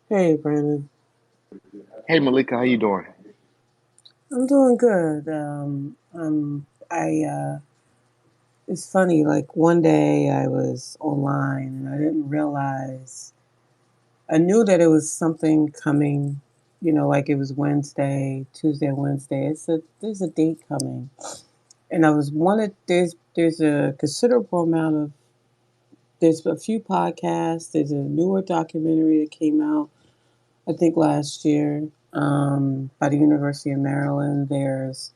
Hey, Brandon. Hey Malika, how you doing? I'm doing good. It's funny, like one day I was online and I didn't realize, I knew that it was something coming, like it was Wednesday, Tuesday, Wednesday. There's a date coming. And I was wanted, there's a considerable amount of, there's a few podcasts, there's a newer documentary that came out, I think last year, by the University of Maryland. There's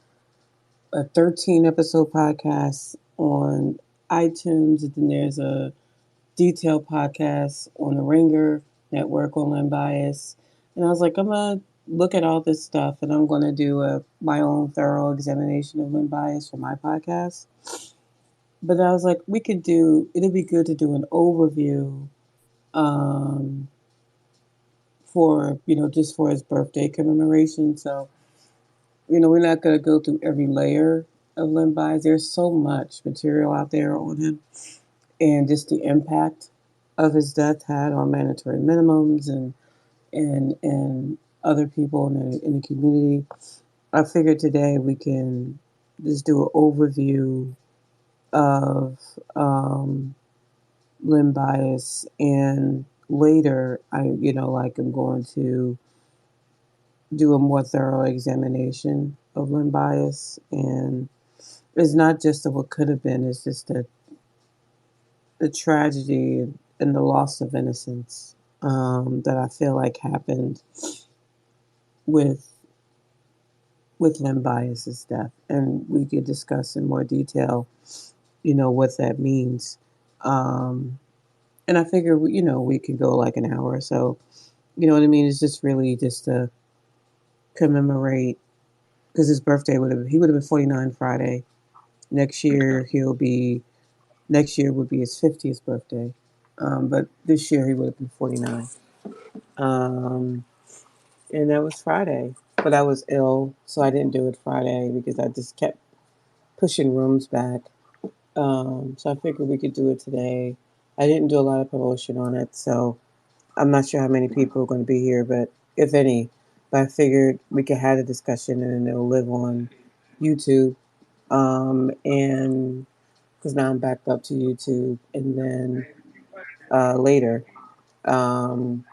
a 13 episode podcast on iTunes. And then there's a detailed podcast on the Ringer Network on Len Bias. And I was like, I'm going to look at all this stuff and I'm going to do my own thorough examination of Len Bias for my podcast. But I was like, it'd be good to do an overview um, just for his birthday commemoration. So, we're not going to go through every layer of Len Bias. There's so much material out there on him, and just the impact of his death had on mandatory minimums and other people in the community. I figured today we can just do an overview of Len Bias, and later I'm going to do a more thorough examination of Len Bias, and it's not just of what could have been; it's just the tragedy and the loss of innocence that I feel like happened with Len Bias's death, and we could discuss in more detail, what that means. Um, and I figure, we could go like an hour or so. You know what I mean? It's just really just to commemorate because his birthday he would have been 49 Friday. Next Okay. year next year would be his 50th birthday. But this year he would have been 49. Um, and that was Friday. But I was ill, so I didn't do it Friday because I just kept pushing rooms back. So I figured we could do it today. I didn't do a lot of promotion on it, so I'm not sure how many people are going to be here, but if any. But I figured we could have a discussion and then it'll live on YouTube. And because now I'm backed up to YouTube, and then later, um,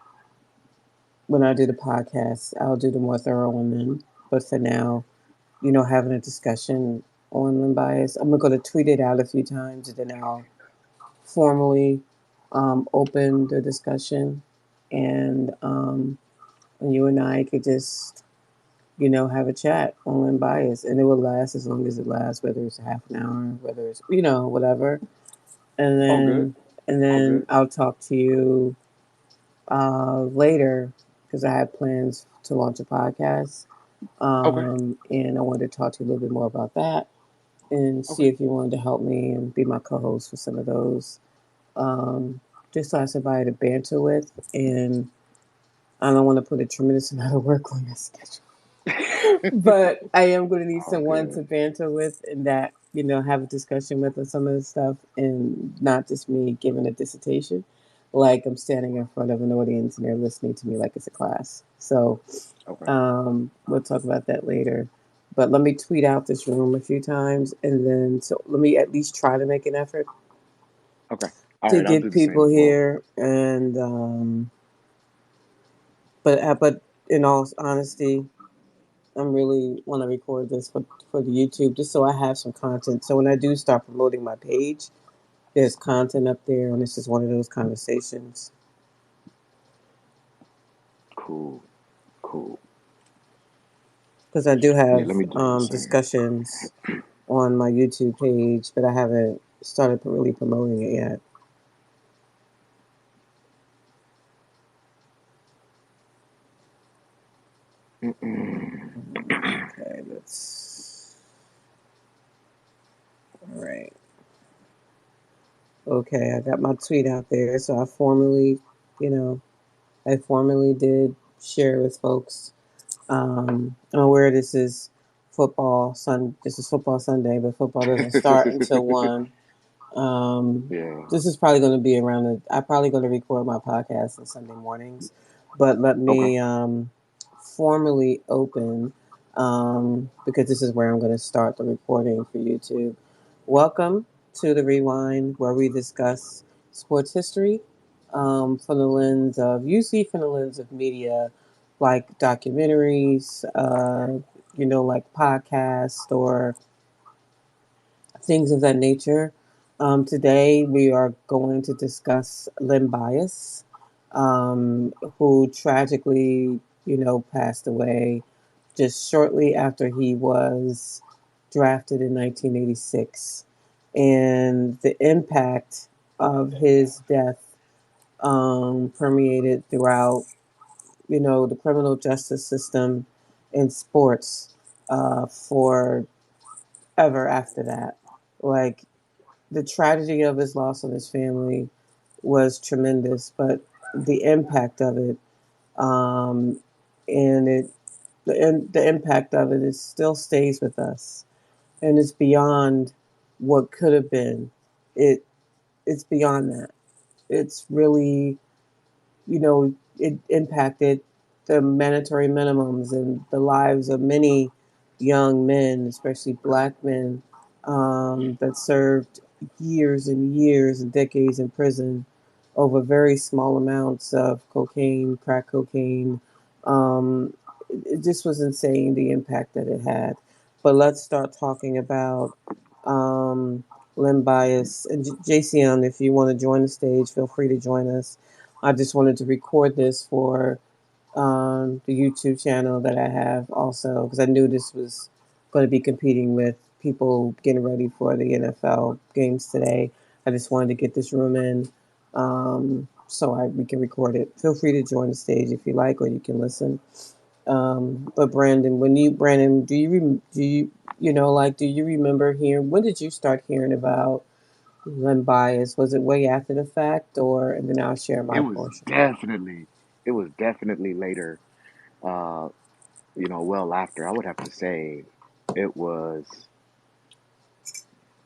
when I do the podcast, I'll do the more thorough one then. But for now, having a discussion on Limb Bias. I'm going to tweet it out a few times and then I'll formally open the discussion, and you and I could just, have a chat on Limb Bias. And it will last as long as it lasts, whether it's a half an hour, whether it's, whatever. And All good. then, and All then good. I'll talk to you later because I have plans to launch a podcast. Okay. And I wanted to talk to you a little bit more about that and see Okay. if you wanted to help me and be my co-host for some of those. Um, just so I have somebody to banter with, and I don't want to put a tremendous amount of work on that schedule. But I am going to need All someone good. to banter with and that, have a discussion with on some of the stuff and not just me giving a dissertation. Like I'm standing in front of an audience and they're listening to me like it's a class. So Okay. we'll talk about that later. But let me tweet out this room a few times, and then so let me at least try to make an effort Okay. All to right. I'll get do the same people as well. here. And but in all honesty, I'm really want to record this for the YouTube just so I have some content. So when I do start promoting my page, there's content up there, and this is one of those conversations Cool. Cool. because I do Yeah. have Let me do the same. discussions on my YouTube page, but I haven't started really promoting it yet. Okay, let's. All right. Okay, I got my tweet out there, so you know, I formally did share with folks. I'm aware this is football sun. This is football Sunday, but football doesn't start until 1. Yeah. This is probably going to be around. I'm probably going to record my podcast on Sunday mornings, But let Okay. me formally open, because this is where I'm going to start the recording for YouTube. Welcome to the Rewind, where we discuss sports history from the lens of, usually from the lens of media, like documentaries, like podcasts or things of that nature. Today, we are going to discuss Len Bias, who tragically, passed away just shortly after he was drafted in 1986. And the impact of his death permeated throughout, the criminal justice system in sports for ever after that. Like, the tragedy of his loss on his family was tremendous, but the impact of it, um, and it, the impact of it, is still stays with us, and it's beyond what could have been. It, it's beyond that. It's really, it impacted the mandatory minimums and the lives of many young men, especially black men, that served years and years and decades in prison over very small amounts of cocaine, crack cocaine. It just was insane, the impact that it had. But let's start talking about um, Len Bias. And JCM, if you want to join the stage, feel free to join us. I just wanted to record this for the YouTube channel that I have also, because I knew this was going to be competing with people getting ready for the NFL games today. I just wanted to get this room in, so we can record it. Feel free to join the stage if you like, or you can listen. But Brandon, do you do you remember hearing? When did you start hearing about Len Bias? Was it way after the fact, or? And then I'll share It my was portion. definitely, it was definitely later. Uh, well after. I would have to say, it was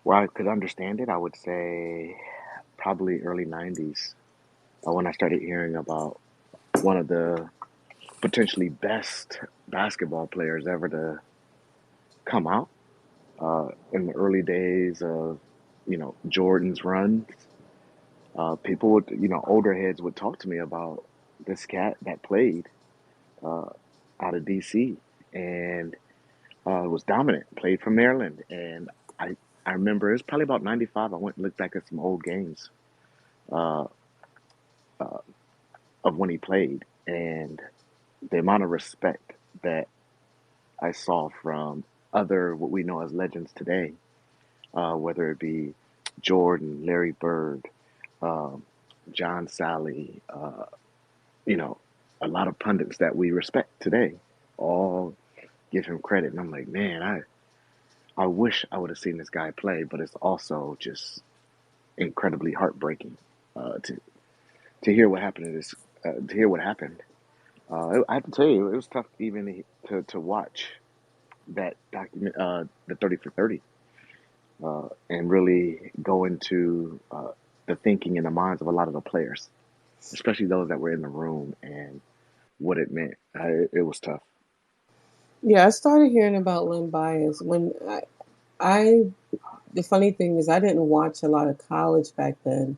where I could understand it. I would say probably early '90s when I started hearing about one of the potentially best basketball players ever to come out. In the early days of Jordan's runs, people would older heads would talk to me about this cat that played uh, out of DC and was dominant. Played for Maryland, and I I remember it was probably about '95. I went and looked back at some old games uh, uh, of when he played, and the amount of respect that I saw from other what we know as legends today, whether it be Jordan, Larry Bird, um, John Sally, you know, a lot of pundits that we respect today, all give him credit. And I'm like, man, I wish I would have seen this guy play, but it's also just incredibly heartbreaking to hear what happened to hear what happened. I have to tell you, it was tough even to watch that document, the 30 for 30, and really go into the thinking and the minds of a lot of the players, especially those that were in the room and what it meant. It was tough. Yeah, I started hearing about Len Bias when I the funny thing is I didn't watch a lot of college back then.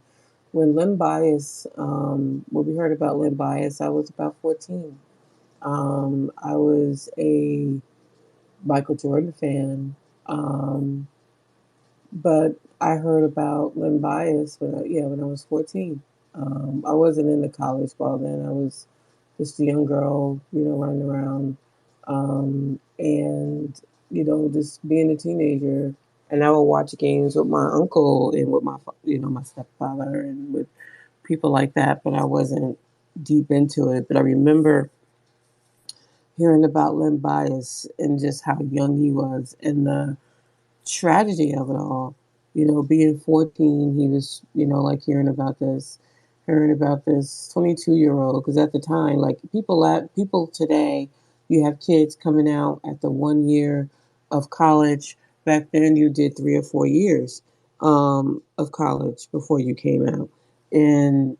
When Len Bias, when we heard about Len Bias, I was about 14. I was a Michael Jordan fan, but I heard about Len Bias when I was 14. I wasn't into college ball then. I was just a young girl, running around, and just being a teenager. And I would watch games with my uncle and with my stepfather and with people like that. But I wasn't deep into it. But I remember hearing about Len Bias and just how young he was and the tragedy of it all. Being 14, he was, like hearing about this 22-year-old. Because at the time, like people today, you have kids coming out at the 1 year of college. Back then, you did 3 or 4 years of college before you came out, and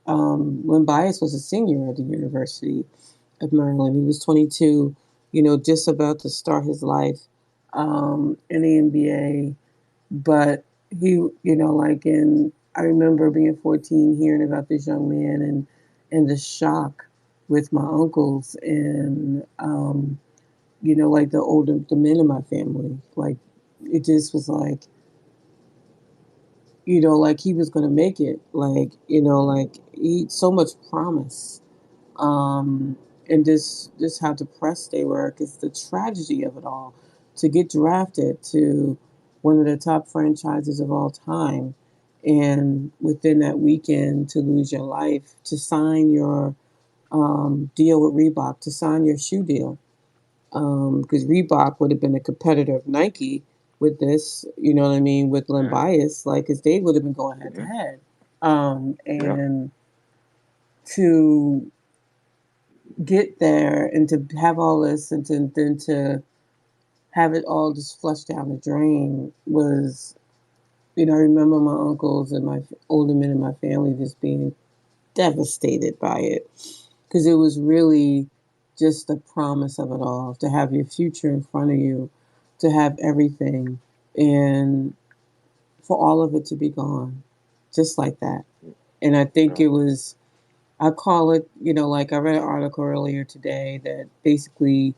When Bias was a senior at the University of Maryland. He was 22, just about to start his life in the NBA. But he, I remember being 14, hearing about this young man and the shock with my uncles and, like the men in my family. Like, it just was like, like he was going to make it. Like, he so much promise, um, and just how depressed they were because the tragedy of it all to get drafted to one of the top franchises of all time, and within that weekend to lose your life, to sign your deal with Reebok, to sign your shoe deal, because Reebok would have been a competitor of Nike with this, what I mean, with Len Yeah. Bias, like, because they would have been going head to Yeah. head. Yeah. And to get there and to have all this and then to have it all just flushed down the drain was, I remember my uncles and my older men in my family just being devastated by it because it was really just the promise of it all to have your future in front of you, to have everything, and for all of it to be gone just like that. And I think Right. it was, I call it, like I read an article earlier today that basically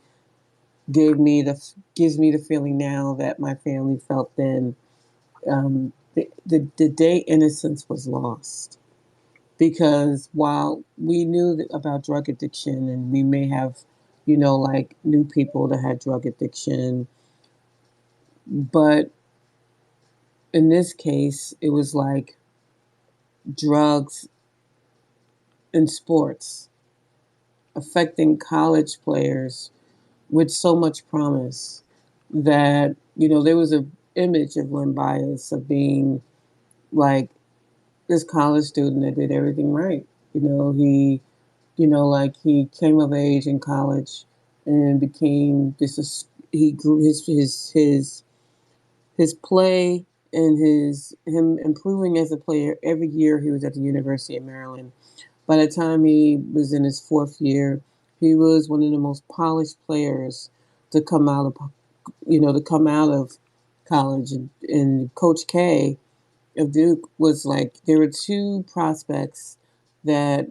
gives me the feeling now that my family felt then. The day innocence was lost, because while we knew about drug addiction and we may have, like knew people that had drug addiction, but in this case, it was like drugs in sports affecting college players with so much promise that, there was a image of Len Bias of being like this college student that did everything right. He, like he came of age in college and became this. He grew his play and him improving as a player every year he was at the University of Maryland. By the time he was in his fourth year, he was one of the most polished players to come out of college. And Coach K of Duke was like, there were two prospects that,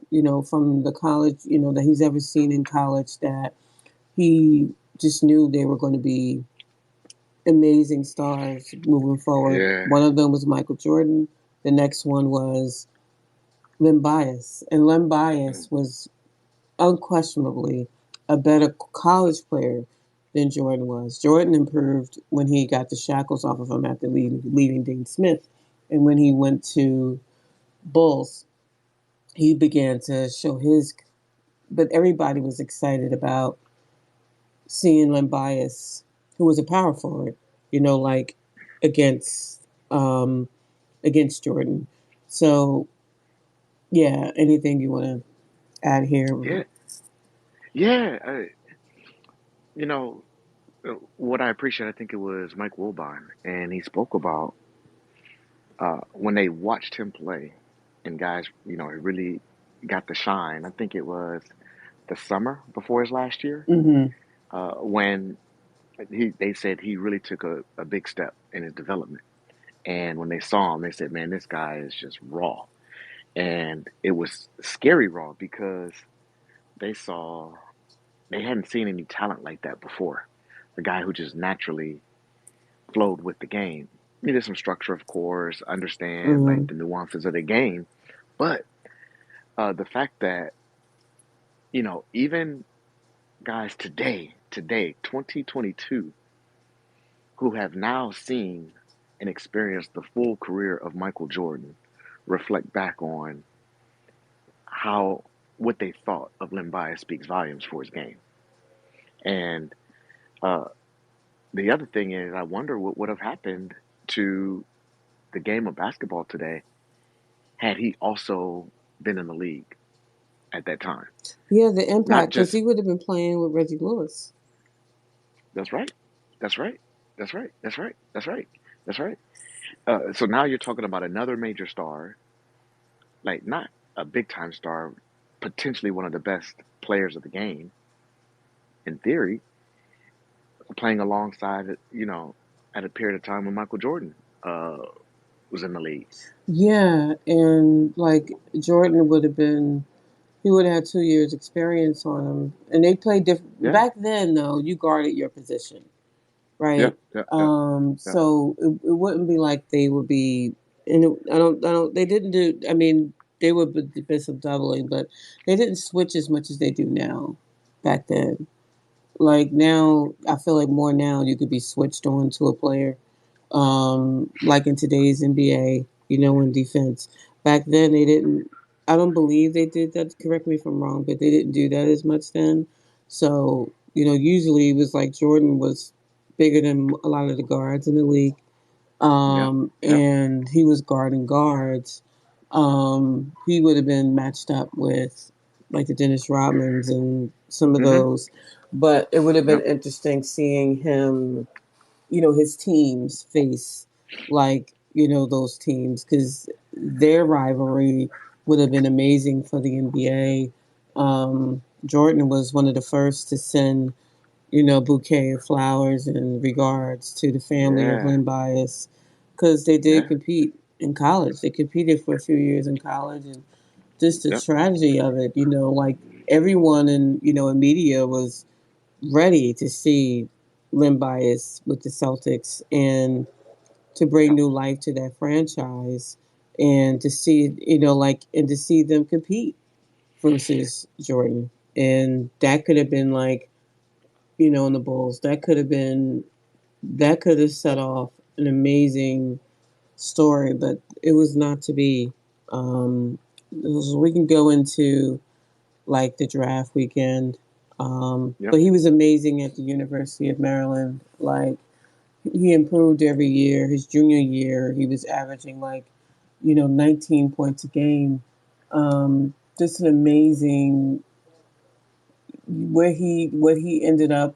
from the college, that he's ever seen in college that he just knew they were going to be amazing stars moving forward. Yeah. One of them was Michael Jordan. The next one was Len Bias. And Len Mm. Bias was unquestionably a better college player than Jordan was. Jordan improved when he got the shackles off of him after leaving Dean Smith. And when he went to Bulls, he began to show his. But everybody was excited about seeing Len Bias, who was a power forward, like against um, against Jordan. So yeah, anything you want to add here? Yeah. Yeah. You know, what I appreciate, I think it was Mike Wilbon, and he spoke about when they watched him play, and guys, he really got the shine. I think it was the summer before his last year, Mm-hmm. when they said he really took a big step in his development. And when they saw him, they said, "Man, this guy is just raw." And it was scary raw because they saw they hadn't seen any talent like that before. A guy who just naturally flowed with the game. Needed some structure, of course, understand like Mm-hmm. the nuances of the game, but the fact that even guys today, 2022, who have now seen and experienced the full career of Michael Jordan, reflect back on how what they thought of Len Bias speaks volumes for his game. And uh, the other thing is, I wonder what would have happened to the game of basketball today had he also been in the league at that time. Yeah, the Not impact, because just he would have been playing with Reggie Lewis. that's right, that's right, that's right, that's right, that's right, that's right. So now you're talking about another major star, like not. a big time star, potentially one of the best players of the game, in theory, playing alongside, at a period of time when Michael Jordan uh, was in the league. Yeah, and like Jordan would have been, he would have had 2 years experience on him, and they played different. Yeah, Back then, though, you guarded your position, yeah, right? yeah, yeah, yeah. So it wouldn't be like they would be, and I don't, they didn't do. I mean, they would be some doubling, but they didn't switch as much as they do now. Back then, like now, I feel like more now you could be switched on to a player, like in today's NBA, in defense. Back then, they didn't. I don't believe they did that. Correct me if I'm wrong, but they didn't do that as much then. So, usually it was like Jordan was bigger than a lot of the guards in the league, Yeah, yeah. and he was guarding guards. He would have been matched up with like the Dennis Rodmans and some of Mm-hmm. those, but it would have been Yep. interesting seeing him, his teams face like, those teams because their rivalry would have been amazing for the NBA. Jordan was one of the first to send, bouquet of flowers and regards to the family of Yeah. Lynn Bias because they did Yeah. compete in college. They competed for a few years in college, and just the Yep. tragedy of it, like everyone in media was ready to see Len Bias with the Celtics and to bring Yep. new life to that franchise and to see, and to see them compete versus Jordan. And that could have been like, in the Bulls, that could have set off an amazing story, but it was not to be. So we can go into like the draft weekend. Yep. But he was amazing at the University of Maryland. Like he improved every year. His junior year, he was averaging like, 19 points a game. Just an amazing what he ended up,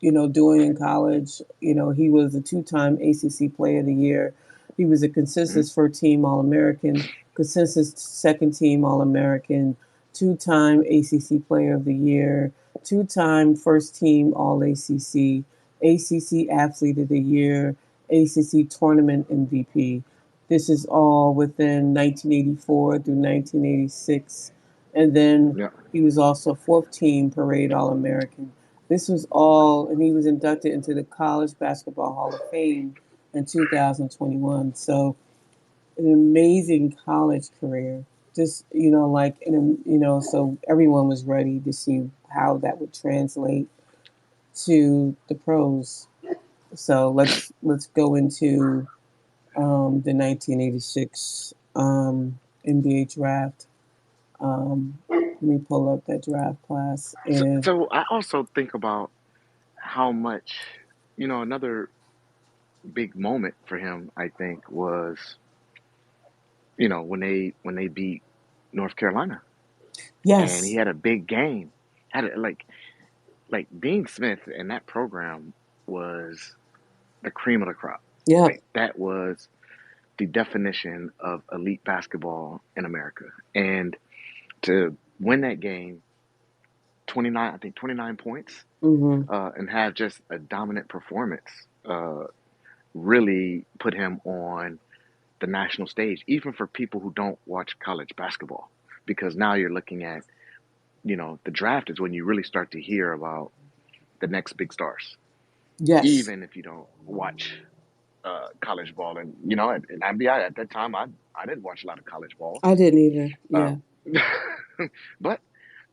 doing in college. He was a two-time ACC Player of the Year. He was a Mm-hmm. consensus first team All American, consensus second team All American, two-time ACC Player of the Year, two-time first team All ACC, ACC Athlete of the Year, ACC Tournament MVP. This is all within 1984 through 1986. And then Yeah. he was also fourth team Parade All American. This was all, and he was inducted into the College Basketball Hall of Fame in 2021. So, an amazing college career. Just, so everyone was ready to see how that would translate to the pros. So let's go into the 1986 NBA draft. Let me pull up that draft class So, and so I also think about how much, another big moment for him, I think, was, when they beat North Carolina, and he yes, had a big game. Had it like Dean Smith and that program was the cream of the crop. yep. Like that was the definition of elite basketball in America. And to win that game, 29, I think 29 points, Mm-hmm. and have just a dominant performance, really put him on the national stage, even for people who don't watch college basketball. Because now you're looking at, the draft is when you really start to hear about the next big stars, Yes, even if you don't watch college ball. And, and NBA at that time, I didn't watch a lot of college ball. I didn't either. Uh, Yeah, but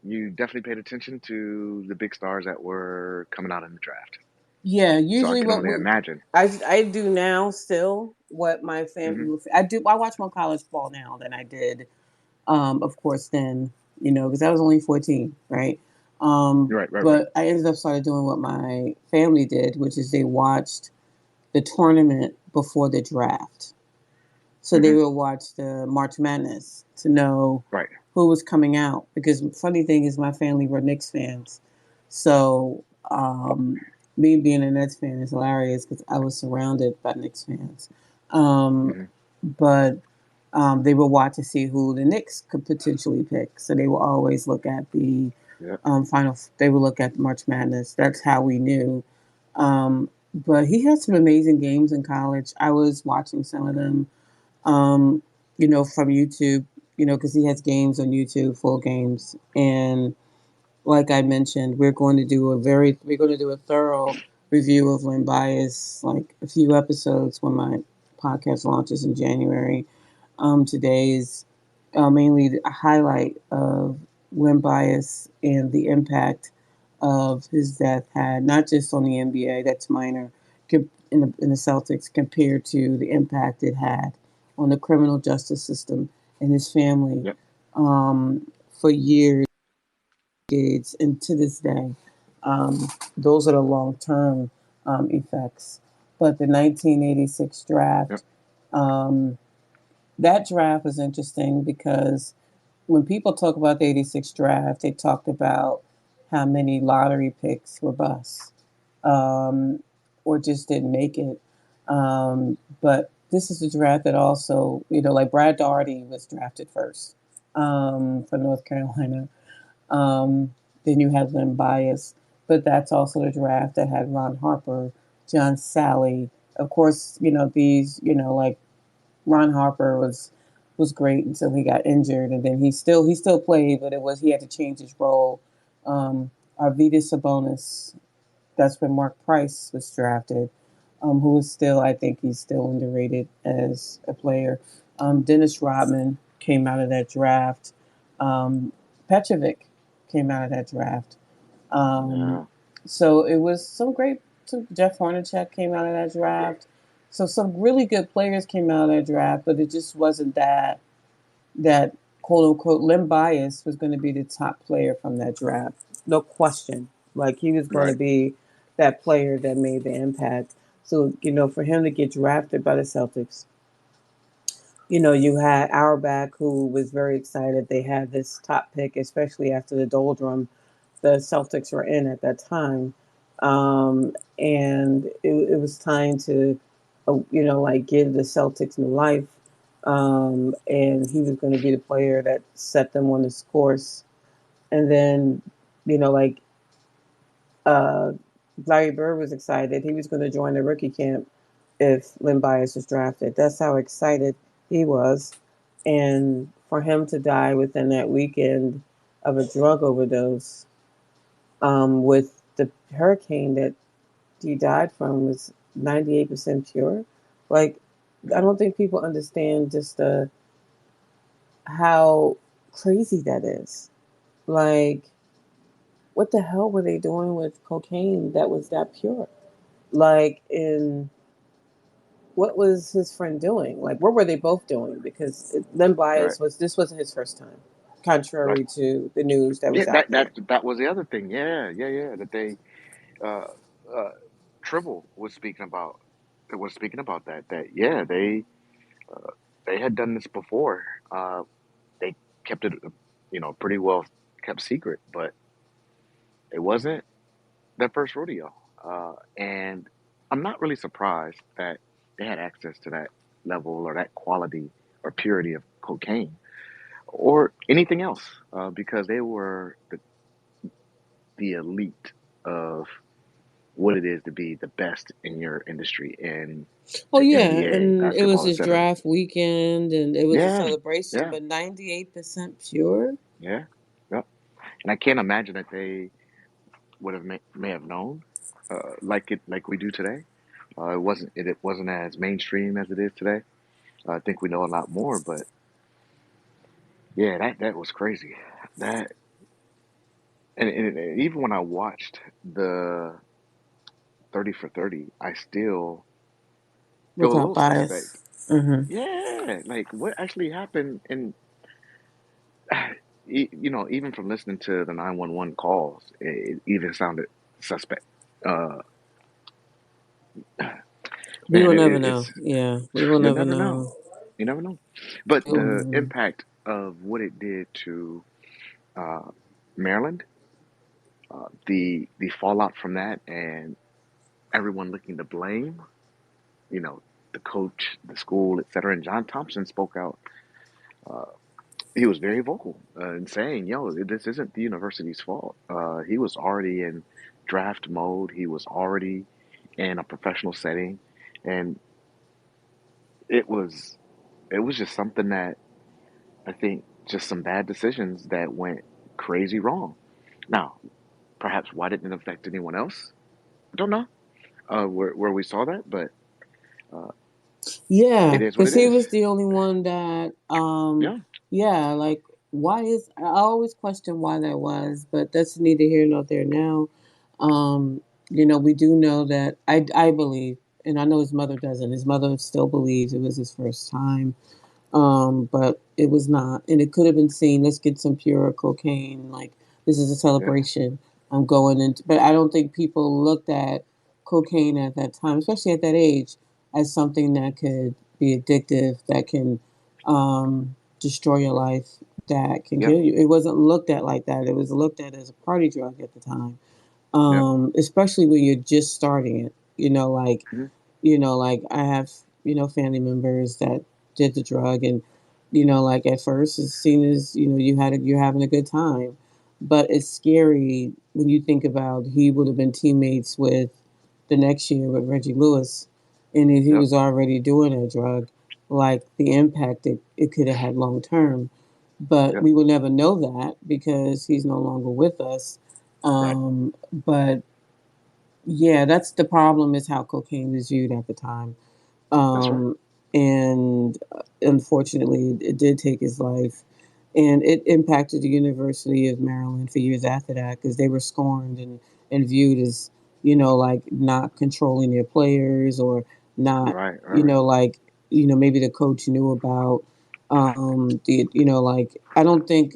you definitely paid attention to the big stars that were coming out in the draft. yeah. So I Usually, can only imagine. I do now still what my Hmm. family I do. I watch more college ball now than I did. Of course, then because I was only 14, right? Right, right, right. But I ended up started doing what my family did, which is they watched the tournament before the draft. So they Hmm. would watch the March Madness to know Right. who was coming out. Because funny thing is, my family were Knicks fans, so me being a Nets fan is hilarious because I was surrounded by Knicks fans. Um, Hmm. but They will watch to see who the Knicks could potentially pick. So they will always look at the Yeah. final. They will look at March Madness. That's how we knew. But he had some amazing games in college. I was watching some of them, um, from YouTube. Because he has games on YouTube, full games, and like I mentioned, we're going to do a thorough review of Len Bias, like a few episodes when my podcast launches in January. Today's mainly a highlight of Len Bias and the impact of his death had, not just on the NBA, that's minor, in the Celtics, compared to the impact it had on the criminal justice system and his family Yep. for years decades, and to this day. Um, those are the long term effects. But the 1986 Yep. draft, um, that draft was interesting because when people talk about the 86 draft, they talked about how many lottery picks were busts, um, or just didn't make it. But this is a draft that also, like Brad Daugherty was drafted first for North Carolina. Um, then you had Len Bias, but that's also the draft that had Ron Harper, John Sally. Of course, like Ron Harper was great until he got injured, and then he still played, but he had to change his role. Arvydas Sabonis, that's when Mark Price was drafted, who is still, I think he's still underrated as a player. Dennis Rodman came out of that draft. Um, Petrovic came out of that draft. Um, Yeah. so it was Jeff Hornacek came out of that draft. So some really good players came out of that draft, but it just wasn't that quote unquote Len Bias was going to be the top player from that draft. No question. Like he was going to Right. be that player that made the impact. So, for him to get drafted by the Celtics, you had Auerbach who was very excited. They had this top pick, especially after the doldrum the Celtics were in at that time. And it was time to, like give the Celtics new life. And he was going to be the player that set them on this course. And then, like uh, Larry Bird was excited. He was going to join the rookie camp if Len Bias was drafted. That's how excited he was. And for him to die within that weekend of a drug overdose, with the hurricane that he died from was 98% pure. Like, I don't think people understand just how crazy that is. Like, what the hell were they doing with cocaine that was that pure? Like, in what was his friend doing? Like, what were they both doing? Because Len Right. Bias this wasn't his first time, Right. contrary to the news that Yeah. was out there. That was the other thing. Yeah. Yeah. Yeah. That they uh uh Tribble was speaking about that yeah uh, they had done this before. They kept it pretty well kept secret, but it wasn't their first rodeo. And I'm not really surprised that they had access to that level or that quality or purity of cocaine or anything else, because they were the elite of what it is to be the best in your industry in Oh the yeah, NBA, and it was basketball, his etc. draft weekend, and it was a Yeah, celebration. yeah, But 98% pure. yeah, yeah. And I can't imagine that they would have may have known like we do today. It wasn't as mainstream as it is today. I think we know a lot more, but yeah, that was crazy. That and even when I watched the 30 for 30, I still feel a Without little suspect. bias. Hmm. Yeah, like what actually happened? And even from listening to the 911 calls, it even sounded suspect. Uh, We will man, never know. it's Yeah, we will you'll never never know. know. You never know. But We will the never know. impact of what it did to uh, Maryland, the fallout from that, and everyone looking to blame, you know, the coach, the school, etc. And John Thompson spoke out. uh, he was very vocal in saying, "Yo, this isn't the university's fault." He was already in draft mode. He was already in a professional setting, and it was it was just something that I think just some bad decisions that went crazy wrong. Now, perhaps why didn't it affect anyone else? I don't know. Where we saw that, but uh, Yeah, it is what because it he is. was the only one that, Yeah, yeah, like, why is, I always question why that was, but that's neither here nor there now. Um, we do know that, I believe, and I know his mother doesn't, his mother still believes it was his first time. But it was not, and it could have been seen. Let's get some pure cocaine. Like, this is a yeah, celebration. I'm going into, but I don't think people looked at cocaine at that time, especially at that age, as something that could be addictive, that can destroy your life, that can yeah, kill you. It wasn't looked at like that. It was looked at as a party drug at the time, yeah, especially when you're just starting it. mhm, Like I have, family members that did the drug, and like at first it's seen as, you're having a good time, but it's scary when you think about he would have been teammates with the next year with Reggie Lewis, and if he yep, was already doing a drug, like the impact it could have had long term. But yep, we will never know that because he's no longer with us. right. But yeah, that's the problem, is how cocaine was viewed at the time. That's right. um, and unfortunately, it did take his life, and it impacted the University of Maryland for years after that because they were scorned and viewed as, like not controlling their players, or not, Right, right, like, maybe the coach knew about, like, I don't think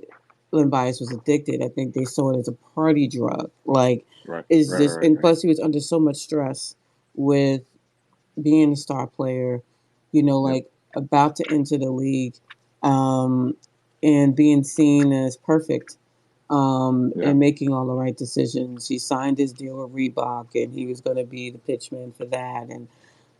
Len Bias was addicted. I think they saw it as a party drug. Like, right, it's right, just, right, and right. plus he was under so much stress with being a star player, Yep, like about to enter the league, um, and being seen as perfect, yeah, and making all the right decisions. He signed his deal with Reebok, and he was going to be the pitchman for that, and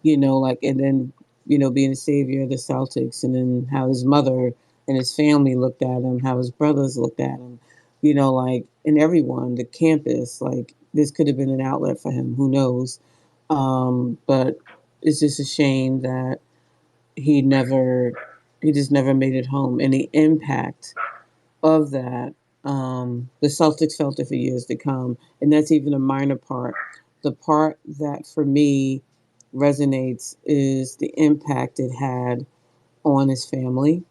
like, and then being the savior of the Celtics, and then how his mother and his family looked at him, how his brothers looked at him, like, and everyone, the campus, like this could have been an outlet for him. Who knows? But it's just a shame that he never, he just never made it home, and the impact of that, the Celtics felt it for years to come, and that's even a minor part. The part that for me resonates is the impact it had on his family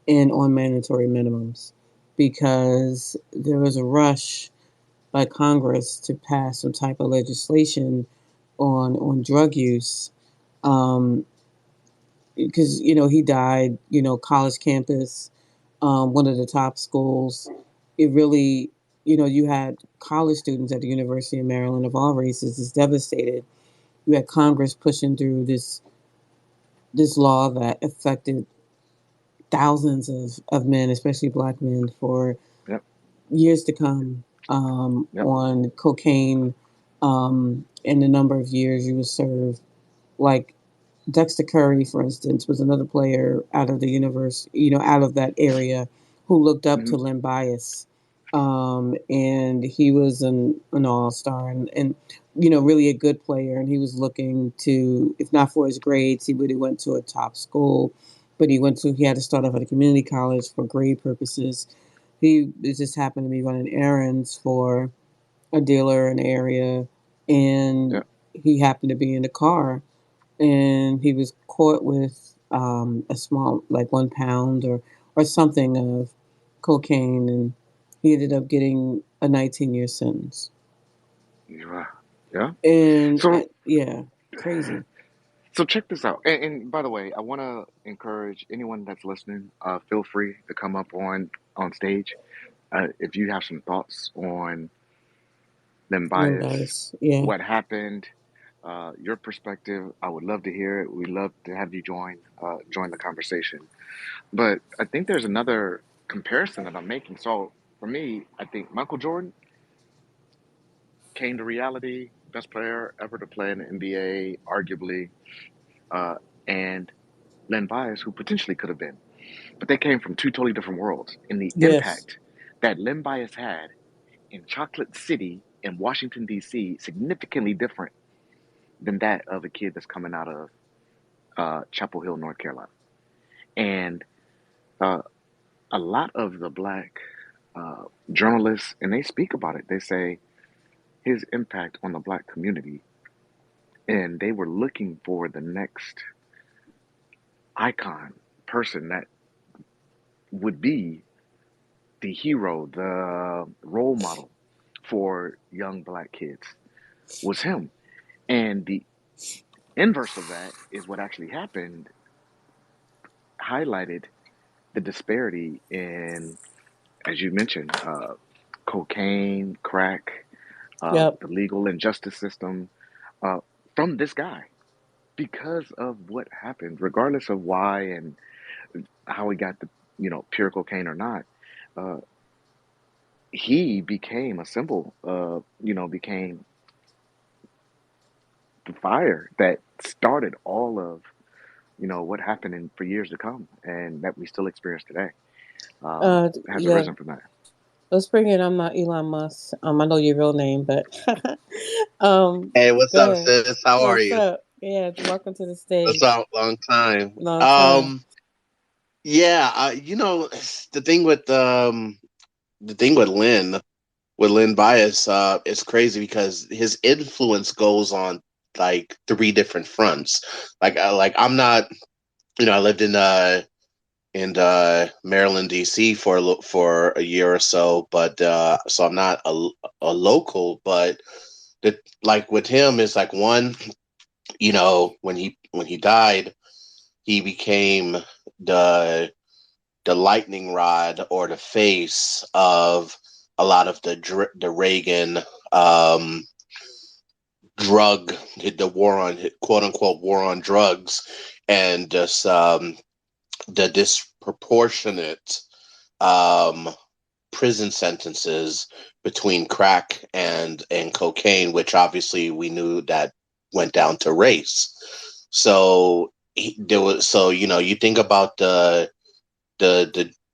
and on mandatory minimums, because there was a rush by Congress to pass some type of legislation on drug use. Um, because he died, college campus, one of the top schools. It really, you had college students at the University of Maryland of all races is devastated. You had Congress pushing through this law that affected thousands of men, especially black men, for yep, years to come, yep, on cocaine, and the number of years you would serve. Like, Dexter Curry, for instance, was another player out of the universe, out of that area, who looked up hmm, to Len Bias. And he was an all star, and really a good player. And he was looking to, if not for his grades, he would have went to a top school, but he had to start off at a community college for grade purposes. He just happened to be running errands for a dealer in the area, and yep. he happened to be in the car, and he was caught with, a small, like 1 pound or something of cocaine, and he ended up getting a 19-year sentence. Yeah. Yeah. And So, yeah, crazy. so check this out. And by the way, I want to encourage anyone that's listening. Feel free to come up on stage if you have some thoughts on them Len bias, Bias, yeah. what happened, your perspective. I would love to hear it. We'd love to have you join the conversation. But I think there's another comparison that I'm making. So for me, I think Michael Jordan came to reality, best player ever to play in the NBA, arguably, uh, and Len Bias, who potentially could have been. but they came from two totally different worlds. And the Yes. impact that Len Bias had in Chocolate City in Washington, D.C., significantly different than that of a kid that's coming out of Chapel Hill, North Carolina. And uh, a lot of the black journalists, and they speak about it, they say his impact on the black community, and they were looking for the next icon person that would be the hero, the role model for young black kids was him. And the inverse of that is what actually happened, highlighted the disparity in, as you mentioned, cocaine, crack, Yep. the legal and justice system uh, from this guy because of what happened, regardless of why and how he got the, pure cocaine or not. Uh, he became a symbol, became the fire that started all of, what happened for years to come and that we still experience today. Has Yeah. arisen from that. Let's bring in. I'm not Elon Musk. I know your real name, but Hey, what's go up, ahead. sis? How are What's you? up? Yeah, welcome to the What's stage. up? Long time. Long time. Yeah, the thing with Lynn Bias, it's crazy because his influence goes on like three different fronts. Like I'm not, I lived in Maryland, D.C. for a year or so, but so I'm not a local, but like with him is like one, when he died, he became the the lightning rod or the face of a lot of the Reagan drug, the war on, quote unquote, war on drugs, and just the disproportionate um, prison sentences between crack and cocaine, which obviously we knew that went down to race. So there was, so you think about the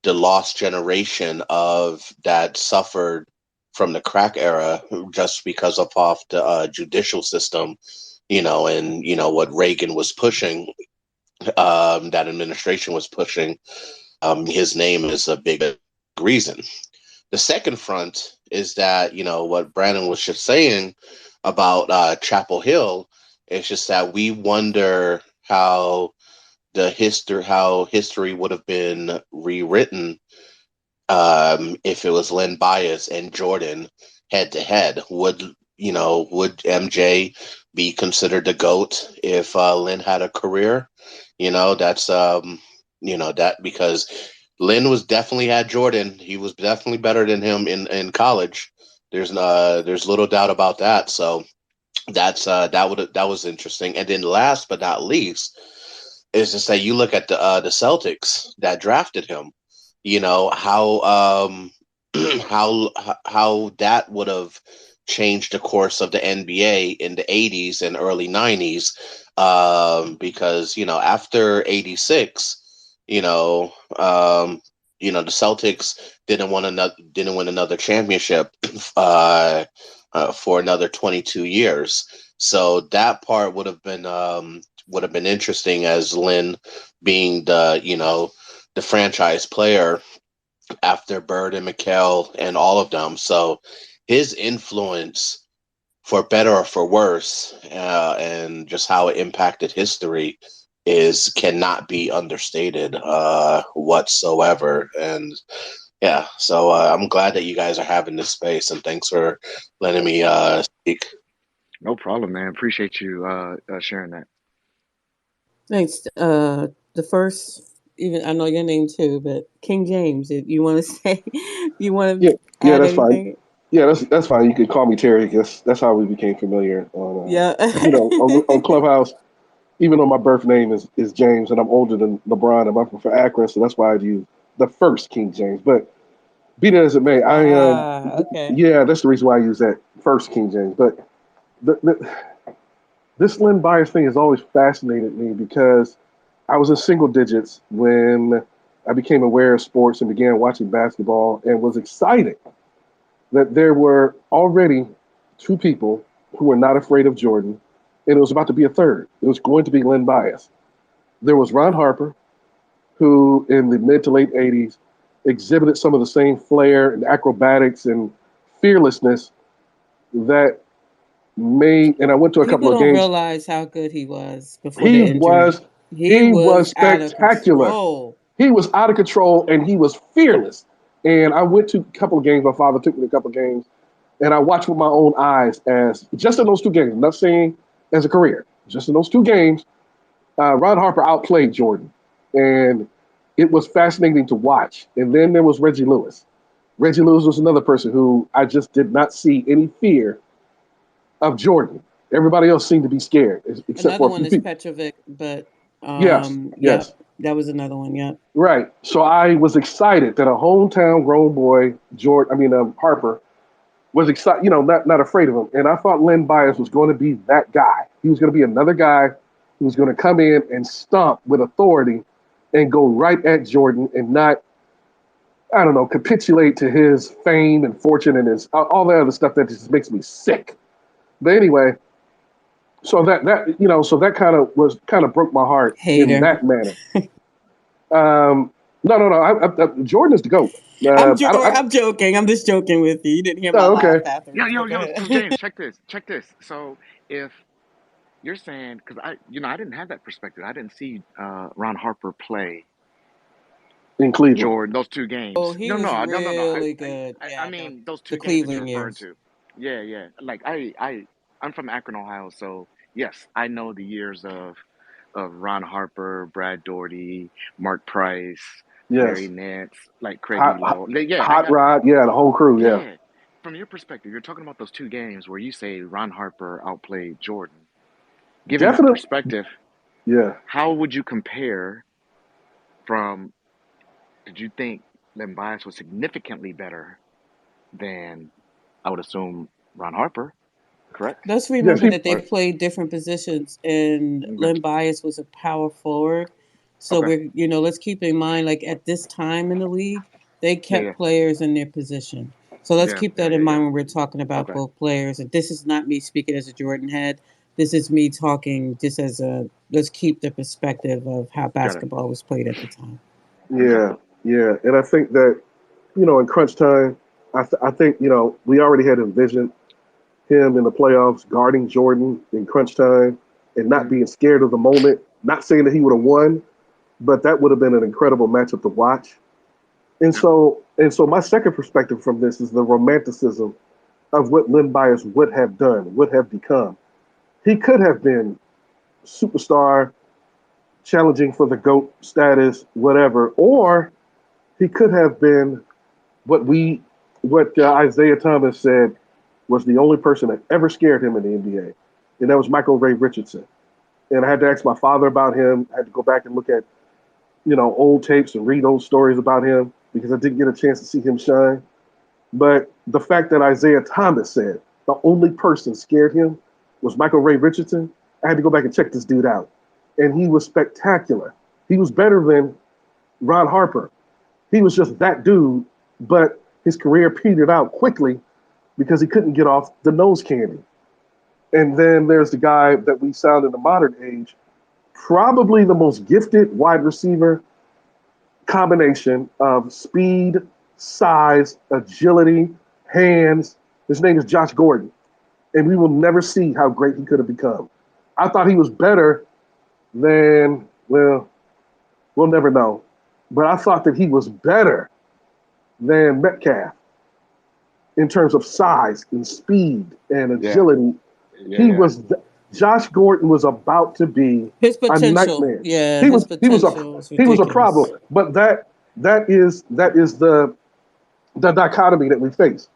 lost generation of that suffered from the crack era just because of off the judicial system, and what Reagan was pushing, that administration was pushing. His name is a big reason. The second front is that what Brandon was just saying about Chapel Hill. It's just that we wonder how history would have been rewritten if it was Len Bias and Jordan head to head. Would MJ be considered the GOAT if Len had a career? That's that because Lynn was definitely had Jordan. He was definitely better than him in college. There's little doubt about that. So that was interesting. And then last but not least is to say you look at the Celtics that drafted him. How how that would have changed the course of the NBA in the 80s and early 90s, because after 86, you know um, the Celtics didn't win another championship for another 22 years. So that part would have been interesting as Lynn being the franchise player after Bird and McHale and all of them. So his influence, for better or for worse, and just how it impacted history is cannot be understated whatsoever. And yeah, so I'm glad that you guys are having this space, and thanks for letting me speak. No problem, man. Appreciate you sharing that. Thanks. The first, even I know your name too, but King James. If you want to say, you want Yeah, to yeah, add that's fine. anything? Yeah, that's fine. You can call me Terry. That's how we became familiar on Yeah. on Clubhouse. Even though my birth name is James, and I'm older than LeBron, and I'm from Akron, so that's why I use the first King James. But be that as it may, Okay. yeah, that's the reason why I use that first King James. But the, this Lynn Bias thing has always fascinated me because I was in single digits when I became aware of sports and began watching basketball and was excited that there were already two people who were not afraid of Jordan, and it was about to be a third. It was going to be Len Bias. There was Ron Harper, who in the mid to late 80s exhibited some of the same flair and acrobatics and fearlessness that made, and I went to a couple People of don't games. realize how good he was before the He injury. was He he was was out of spectacular. control. He was out of control and he was fearless. And I went to a couple of games. My father took me to a couple of games, and I watched with my own eyes as just in those two games. I'm not saying as a career, just in those two games, Ron Harper outplayed Jordan, and it was fascinating to watch. And then there was Reggie Lewis. Reggie Lewis was another person who I just did not see any fear of Jordan. Everybody else seemed to be scared, except Another for a one few is people. Petrovic, but Yes, yes, yep, that was another one. Yep. right. So I was excited that a hometown grown boy, Harper, was excited. Not afraid of him. And I thought Len Bias was going to be that guy. He was going to be another guy who was going to come in and stomp with authority and go right at Jordan and not, I don't know, capitulate to his fame and fortune and his all the other stuff that just makes me sick. But anyway, so that kind of broke my heart in Hater. that manner. No. Jordan is the goat. I don't. I'm joking. I'm just joking with you. You didn't hear my Oh, laugh okay. Yo, afterwards, yo, but go yo. So James, ahead. check this. So if you're saying, because I didn't have that perspective. I didn't see Ron Harper play In Cleveland. Jordan those two Oh, games. he No, was no, no, no, no. really good. I Yeah, mean those the two games that you're Cleveland referring years. to. Yeah, yeah. Like I'm from Akron, Ohio, so yes, I know the years of Ron Harper, Brad Doherty, Mark Price, Larry Yes. Nance, like Craig Hot, Elo. Yeah, I hot got rod. Yeah, the whole crew. Yeah. yeah. From your perspective, you're talking about those two games where you say Ron Harper outplayed Jordan. Given that Definitely. perspective, Yeah. how would you compare from, did you think Len Bias was significantly better than, I would assume, Ron Harper, correct? Let's Yes. remember He. that they Or played different positions, and okay, Len Bias was a power forward. So okay, let's keep in mind, like at this time in the league, they yeah, yeah, kept players in their position. So let's yeah, keep yeah, that in yeah, yeah. mind when we're talking about Okay, both players. And this is not me speaking as a Jordan head. This is me talking just as let's keep the perspective of how got it. basketball was played at the time. Okay, Yeah. Yeah. And I think that in crunch time, I think we already had envisioned him in the playoffs guarding Jordan in crunch time and not hmm, being scared of the moment. Not saying that he would have won, but that would have been an incredible matchup to watch. And yep, so my second perspective from this is the romanticism of what Len Bias would have done, would have become. He could have been superstar, challenging for the GOAT status, whatever, or he could have been what Isaiah Thomas said was the only person that ever scared him in the NBA, and that was Michael Ray Richardson. And I had to ask my father about him. I had to go back and look at old tapes and read old stories about him because I didn't get a chance to see him shine. But the fact that Isaiah Thomas said the only person scared him was Michael Ray Richardson, I had to go back and check this dude out. And he was spectacular. He was better than Ron Harper. He was just that dude, but his career petered out quickly because he couldn't get off the nose candy. And then there's the guy that we found in the modern age, probably the most gifted wide receiver combination of speed, size, agility, hands. His name is Josh Gordon, and we will never see how great he could have become. I thought he was better than, well, we'll never know, but I thought that he was better than Metcalf in terms of size and speed and yeah, agility. yeah, He yeah. was Josh Gordon was about to be His a potential, nightmare. yeah, He his was he was a potential was he was a ridiculous. problem. But that is the dichotomy that we face.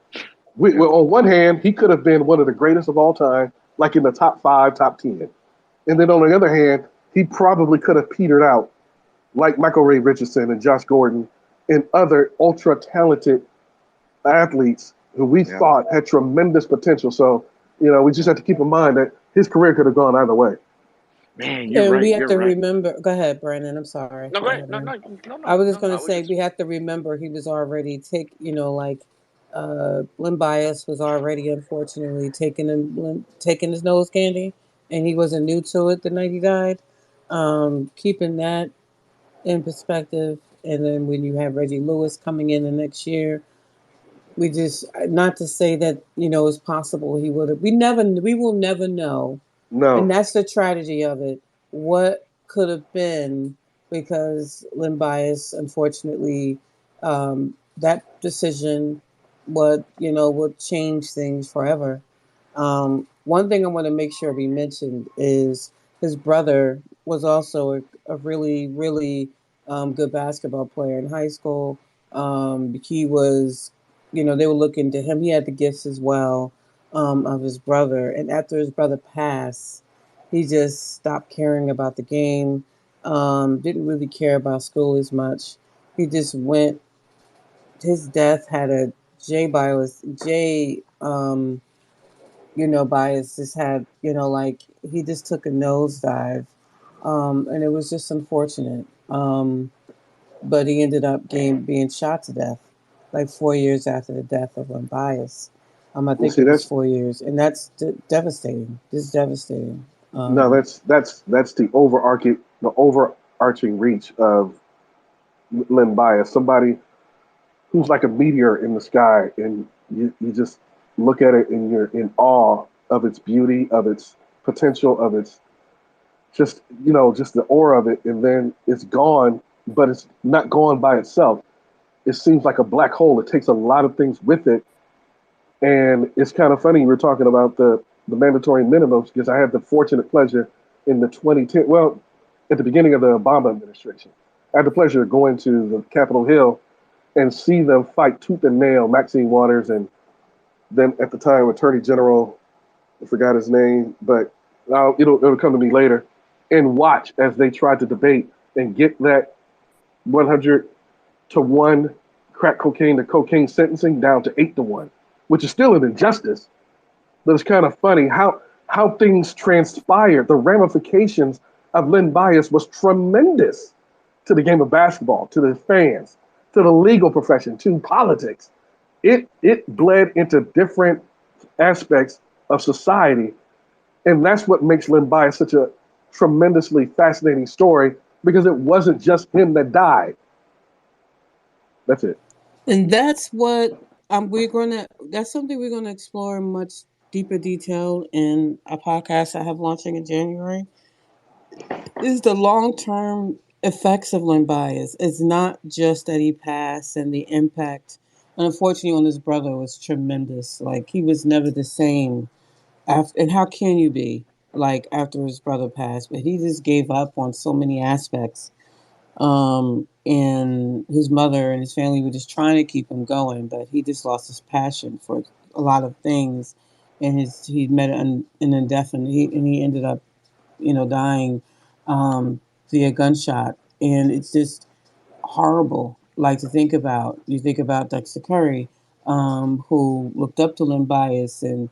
Yep. On one hand, he could have been one of the greatest of all time, like in the top five, top 10. And then on the other hand, he probably could have petered out like Michael Ray Richardson and Josh Gordon and other ultra talented athletes who we Yep. thought had tremendous potential. So, we just Yep. have to keep in mind that his career could have gone either way. Man, you're And we right. have You're to right. remember. Go ahead, Brandon. I'm sorry. No, Go go ahead. ahead, No, man. no, no, I no, was just no, no. gonna I was say just we have to remember he was already Len Bias was already unfortunately taking his nose candy, and he wasn't new to it the night he died. Keeping that in perspective, and then when you have Reggie Lewis coming in the next year, we just not to say that it's possible he would have. We will never know, and No, that's the tragedy of it. What could have been, because Len Bias, unfortunately, that decision would change things forever. One thing I want to make sure we mentioned is his brother was also a really, really good basketball player in high school. He was, they were looking to him. He had the gifts as well of his brother. And after his brother passed, he just stopped caring about the game, didn't really care about school as much. He just went, his death had a J bias just had, like he just took a nosedive. And it was just unfortunate. But he ended up being shot to death like 4 years after the death of Bias. I you think see, it was that's 4 years, and that's devastating. This is devastating. no, that's the overarching reach of Len Bias. Somebody who's like a meteor in the sky, and you just look at it and you're in awe of its beauty, of its potential, of its just the aura of it, and then it's gone, but it's not gone by itself. It seems like a black hole. It takes a lot of things with it, and it's kind of funny. We're talking about the mandatory minimums because I had the fortunate pleasure in the 2010, well, at the beginning of the Obama administration, I had the pleasure of going to the Capitol Hill and see them fight tooth and nail, Maxine Waters, and then at the time Attorney General, I forgot his name, but it'll come to me later, and watch as they tried to debate and get that 100-to-1 crack cocaine to cocaine sentencing down to 8-to-1, which is still an injustice, but it's kind of funny how things transpired. The ramifications of Len Bias was tremendous to the game of basketball, to the fans, to the legal profession, to politics. It bled into different aspects of society, and that's what makes Len Bias such a tremendously fascinating story because it wasn't just him that died. That's it. And that's what that's something we're gonna explore in much deeper detail in a podcast I have launching in January. Is the long term effects of Len Bias. It's not just that he passed and the impact, unfortunately, on his brother was tremendous. Like he was never the same after, and how can you be like after his brother passed? But he just gave up on so many aspects. And his mother and his family were just trying to keep him going, but he just lost his passion for a lot of things. And he met an indefinite, and he ended up, dying via gunshot. And it's just horrible, like to think about. You think about Dexter Curry, who looked up to Len Bias and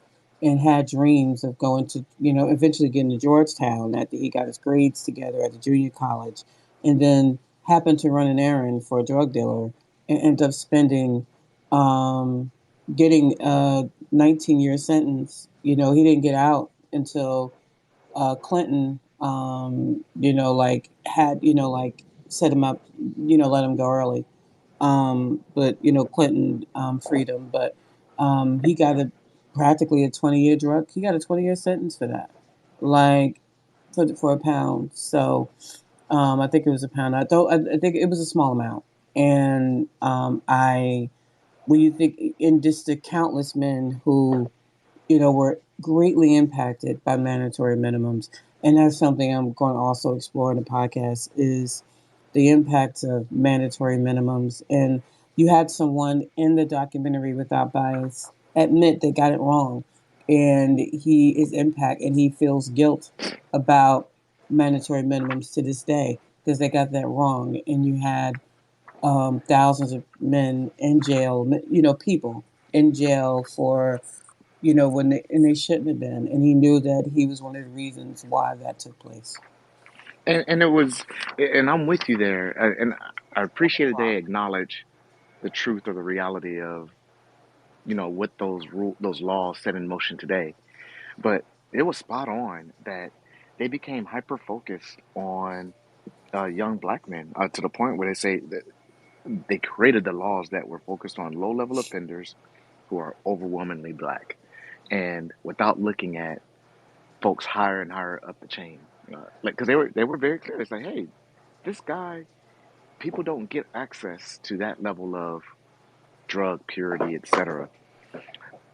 had dreams of going to, eventually getting to Georgetown after he got his grades together at the junior college, and then happened to run an errand for a drug dealer and end up um, getting a 19-year sentence. He didn't get out until Clinton, like had, set him up, let him go early. But Clinton freed him, but he got practically a 20-year drug. He got a 20-year sentence for that, like for a pound. So I think it was a pound. I think it was a small amount, and I when you think in just the countless men who were greatly impacted by mandatory minimums. And that's something I'm going to also explore in the podcast is the impact of mandatory minimums. And you had someone in the documentary Without Bias admit they got it wrong. And he is impact and he feels guilt about mandatory minimums to this day because they got that wrong. And you had thousands of men in jail, people in jail for when they shouldn't have been, and he knew that he was one of the reasons why that took place. And it was, and I'm with you there. And I appreciate that they acknowledge the truth or the reality of, what those laws set in motion today. But it was spot on that they became hyper focused on young black men to the point where they say that they created the laws that were focused on low level offenders who are overwhelmingly black, and without looking at folks higher and higher up the chain. Like, because they were very clear. It's like, hey, this guy, people don't get access to that level of drug purity, etc.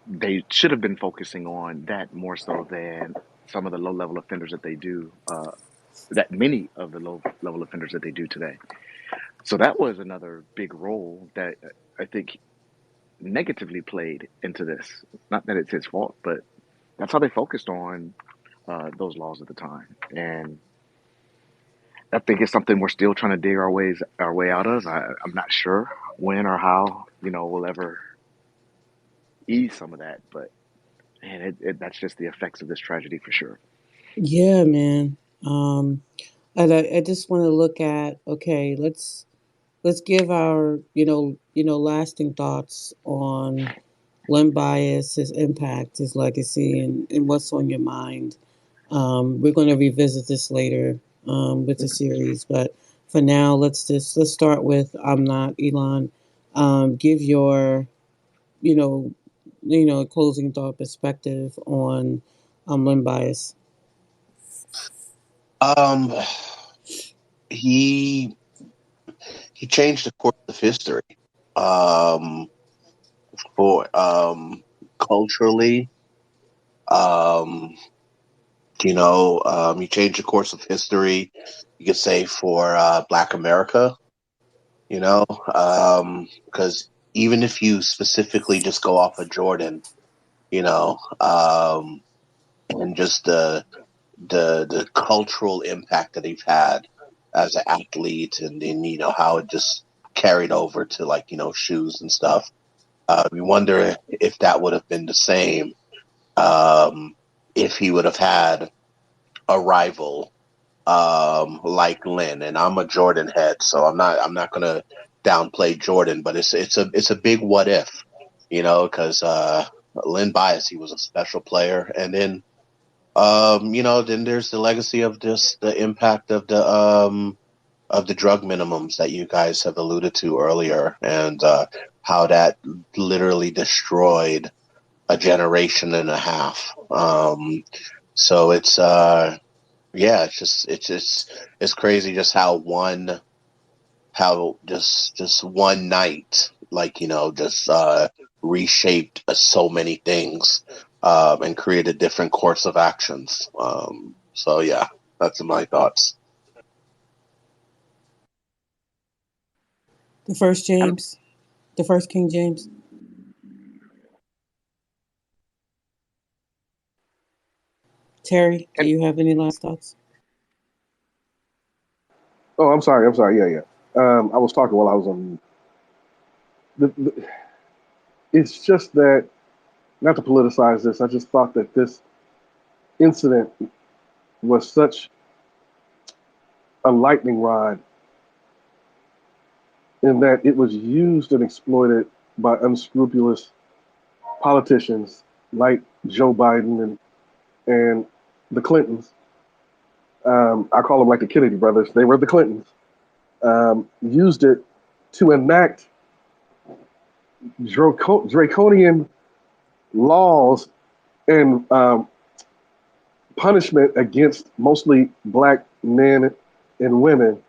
They should have been focusing on that more so than some of the low level offenders that they do. That many of the low level offenders that they do today. So that was another big role that I think negatively played into this. Not that it's his fault, but that's how they focused on those laws at the time. And I think it's something we're still trying to dig our way out of. I'm not sure when or how we'll ever ease some of that, but man, that's just the effects of this tragedy for sure. Yeah, man. Um, and I just want to look at, okay, let's give our lasting thoughts on Len Bias, his impact, his legacy, and what's on your mind. We're going to revisit this later with the series, but for now, let's start with I'm not Elon. Give your you know closing thought perspective on Len Bias. Um, he he changed the course of history. Um, for culturally, um, he changed the course of history. You could say for Black America, because even if you specifically just go off of Jordan, you know, um, and just the cultural impact that he's had as an athlete, and then how it just carried over to like shoes and stuff. We wonder if that would have been the same if he would have had a rival like Lynn. And I'm a Jordan head, so I'm not gonna downplay Jordan, but it's a big what if, because Lynn Bias, he was a special player, and then then there's the legacy of just the impact of the drug minimums that you guys have alluded to earlier, and how that literally destroyed a generation and a half. So yeah, it's crazy just how just one night, like just reshaped so many things, and created different course of actions. So yeah, that's my thoughts. The first And, James, the first King James. Terry, do and you have any last thoughts? Oh, I'm sorry. I'm sorry. Yeah, yeah. I was talking while I was on. It's just that, not to politicize this. I just thought that this incident was such a lightning rod in that it was used and exploited by unscrupulous politicians like Joe Biden and the Clintons. I call them like the Kennedy brothers. They were the Clintons. Used it to enact draconian laws and punishment against mostly black men and women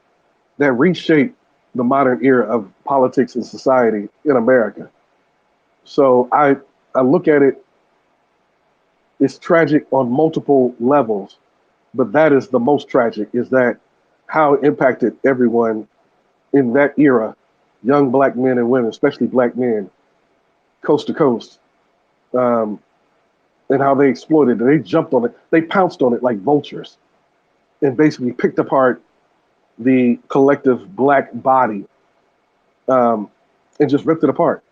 that reshaped the modern era of politics and society in America. So I look at it, it's tragic on multiple levels, but that is the most tragic, is that how it impacted everyone in that era, young black men and women, especially black men, coast to coast, um, and how they exploited it. They jumped on it, they pounced on it like vultures, and basically picked apart the collective black body, um, and just ripped it apart.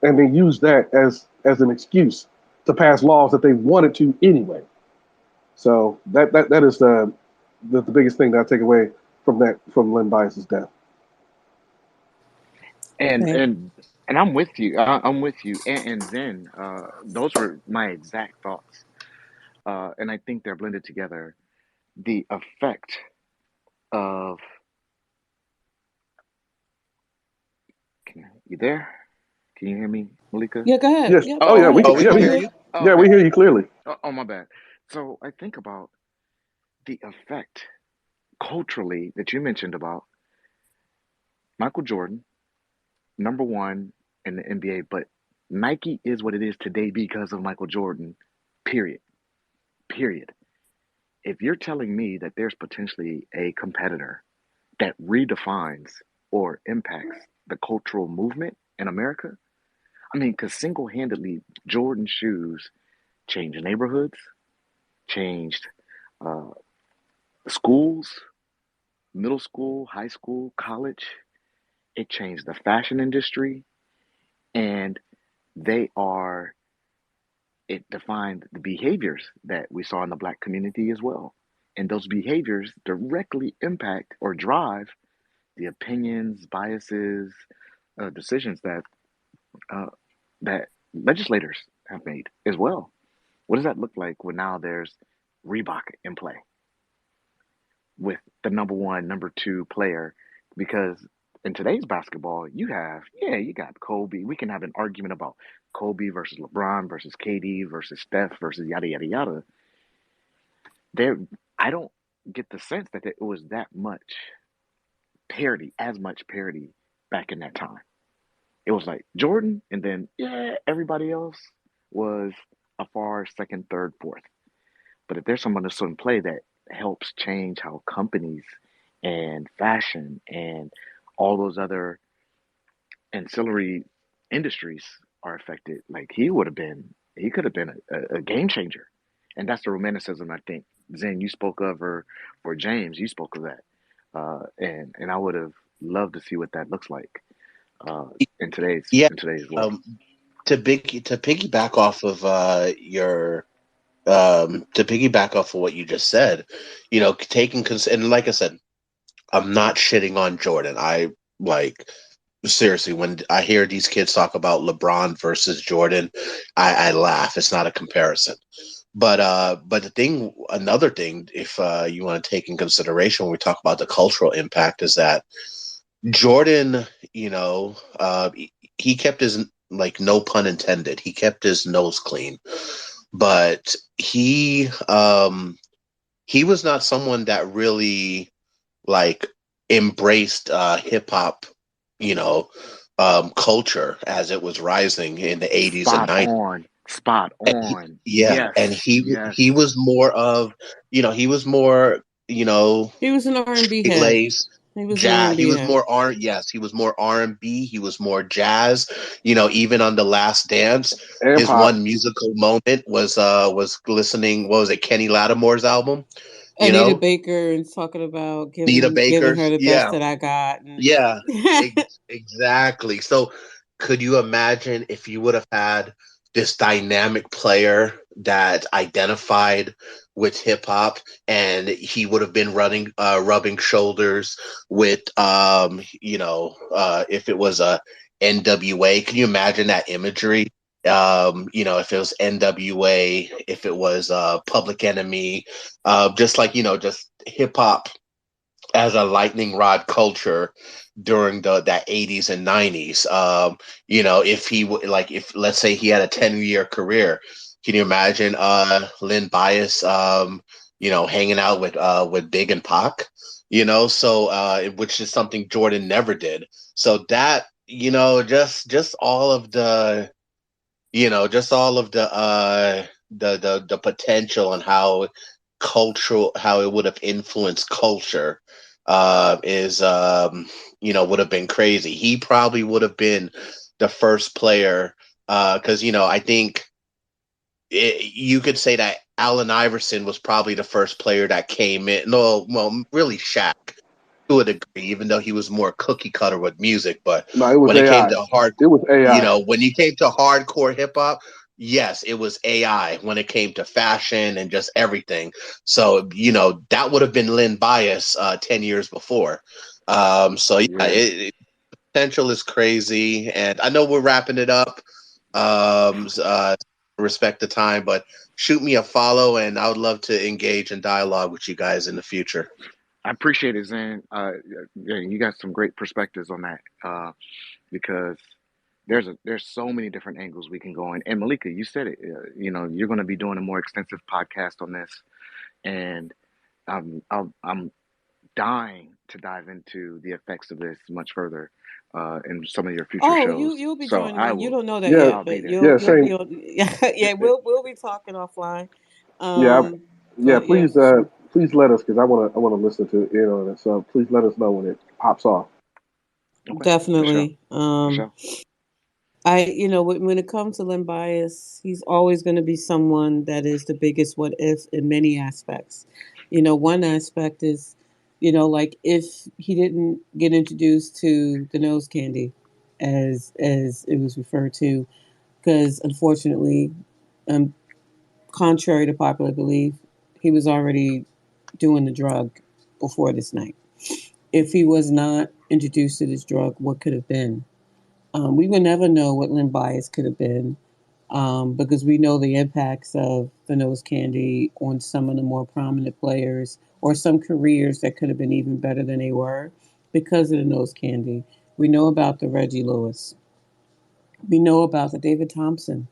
And they used that as an excuse to pass laws that they wanted to anyway. So that is the biggest thing that I take away from Len Bias's death. And Okay. and and I'm with you. I'm with you. And then those were my exact thoughts. And I think they're blended together. The effect of you there? Can you hear me, Malika? Yeah, go ahead. Yes. Yep, Oh Oh, go yeah, oh, we ahead. oh, Oh, can. we you Yeah, can can I'm hear hear? you. Oh, we okay. hear you clearly. Oh, my bad. So I think about the effect culturally that you mentioned about Michael Jordan, number one in the NBA, but Nike is what it is today because of Michael Jordan. Period. Period. If you're telling me that there's potentially a competitor that redefines or impacts the cultural movement in America, I mean, because single handedly, Jordan shoes changed neighborhoods, changed uh, schools, middle school, high school, college. It changed the fashion industry, and they are, it defined the behaviors that we saw in the black community as well. And those behaviors directly impact or drive the opinions, biases, decisions uh, that legislators have made as well. What does that look like when now there's Reebok in play with the number one, number two player? Because in today's basketball, you got Kobe. We can have an argument about Kobe versus LeBron versus KD versus Steph versus yada yada yada. There, I don't get the sense that it was that much parity, as much parity back in that time. It was like Jordan, and then everybody else was a far second, third, fourth. But if there's someone that's in play that helps change how companies and fashion and all those other ancillary industries are affected, like he could have been a game changer. And that's the romanticism I think Zen you spoke of, or for James you spoke of that. And I would have loved to see what that looks like uh, Yeah. in today's world. Um, to piggyback off of your to piggyback off of what you just said, and like I said, I'm not shitting on Jordan. I like seriously when I hear these kids talk about LeBron versus Jordan, I laugh. It's not a comparison. But another thing, if you want to take in consideration when we talk about the cultural impact, is that Jordan, he kept his, like, no pun intended, he kept his nose clean, but he was not someone that really like embraced hip hop, you know, culture as it was rising in the 80s and Spot 90s. on. Spot on. Yeah, Yes. and Yes. he was more of, he was more, He was an R&B head. lace He was an jazz. He R&B was head. more yes, he was more R&B, he was more jazz. Even on The Last Dance, And his pop. one musical moment was listening, what was it, Kenny Lattimore's album, you Anita know, Baker and talking about Nita giving her Baker's. the best Yeah, that I got. And yeah, exactly. So could you imagine if you would have had this dynamic player that identified with hip hop, and he would have been rubbing shoulders with if it was a NWA? Can you imagine that imagery? If it was NWA, if it was Public Enemy, just like, just hip hop as a lightning rod culture during that 80s and 90s. If if, let's say, he had a 10-year career, can you imagine Lynn Bias hanging out with Big and Pac, so which is something Jordan never did. So that, just all of the, just all of the potential, and how it would have influenced culture is would have been crazy. He probably would have been the first player, because I think you could say that Allen Iverson was probably the first player that came in. No, well, really Shaq, to a degree, even though he was more cookie cutter with music. But No, it was when it came AI. to It was AI. when you came to hardcore hip hop, yes, it was AI when it came to fashion and just everything. So, that would have been Lynn Bias 10 years before. So, yeah, Yeah, potential is crazy. And I know we're wrapping it up. Respect the time, but shoot me a follow, and I would love to engage in dialogue with you guys in the future. I appreciate it, Zan. Yeah, you got some great perspectives on that because there's so many different angles we can go in. And Malika, you said it. You're going to be doing a more extensive podcast on this, and I'm dying to dive into the effects of this much further in some of your future Oh, shows. you'll be So joining me. I You will. don't know that Yeah, I'll yet, be but there. you'll be same. on. Yeah, we'll be talking offline. Yeah, Um, yeah. but yeah, Please, for sure. please let us because I want to listen to it. So please let us know when it pops off. Okay, for sure, Definitely. for sure. When it comes to Len Bias, he's always going to be someone that is the biggest what if in many aspects. One aspect is, like if he didn't get introduced to the nose candy, as it was referred to, because unfortunately, um, contrary to popular belief, he was already doing the drug before this night. If he was not introduced to this drug, what could have been? We would never know what Len Bias could have been because we know the impacts of the nose candy on some of the more prominent players or some careers that could have been even better than they were because of the nose candy. We know about the Reggie Lewis. We know about the David Thompson,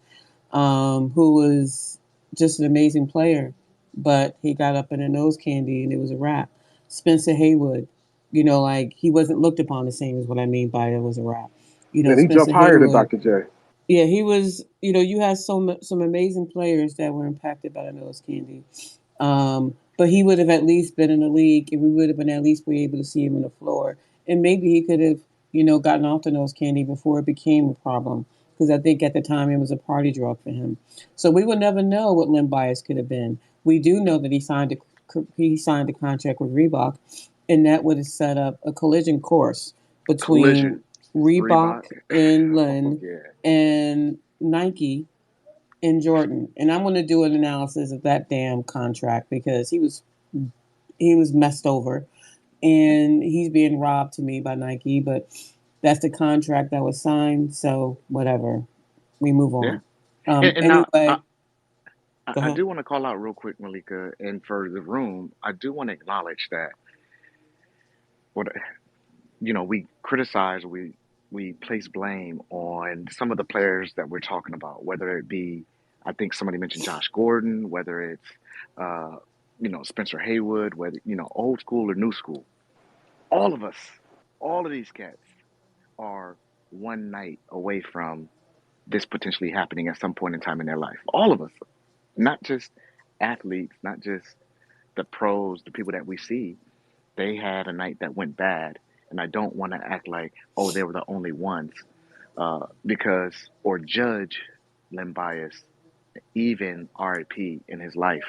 who was just an amazing player, but he got up in a nose candy and it was a wrap. Spencer Haywood, like he wasn't looked upon the same as what I mean by it was a wrap. And he jumped Spencer higher than Haywood, Dr. J. yeah, he was. You had some amazing players that were impacted by the nose candy. But he would have at least been in the league, and we would have been at least be able to see him on the floor, and maybe he could have, gotten off the nose candy before it became a problem. Because I think at the time it was a party drug for him. So we would never know what Len Bias could have been. We do know that he signed a contract with Reebok, and that would have set up a collision course between Collision, Reebok. Reebok and Oh Len yeah, and Nike and Jordan. And I'm going to do an analysis of that damn contract because he was messed over and he's being robbed to me by Nike, but that's the contract that was signed, so whatever. We move yeah. on. And now Anyway, go I ahead. do want to call out real quick, Malika, and for the room, I do want to acknowledge that what we criticize, we place blame on some of the players that we're talking about, whether it be, I think somebody mentioned Josh Gordon, whether it's uh, Spencer Haywood, whether old school or new school. All of us, all of these cats are one night away from this potentially happening at some point in time in their life. All of us, not just athletes, not just the pros, the people that we see. They had a night that went bad, and I don't want to act like, oh, they were the only ones, because or judge Len Bias, even RIP in his life.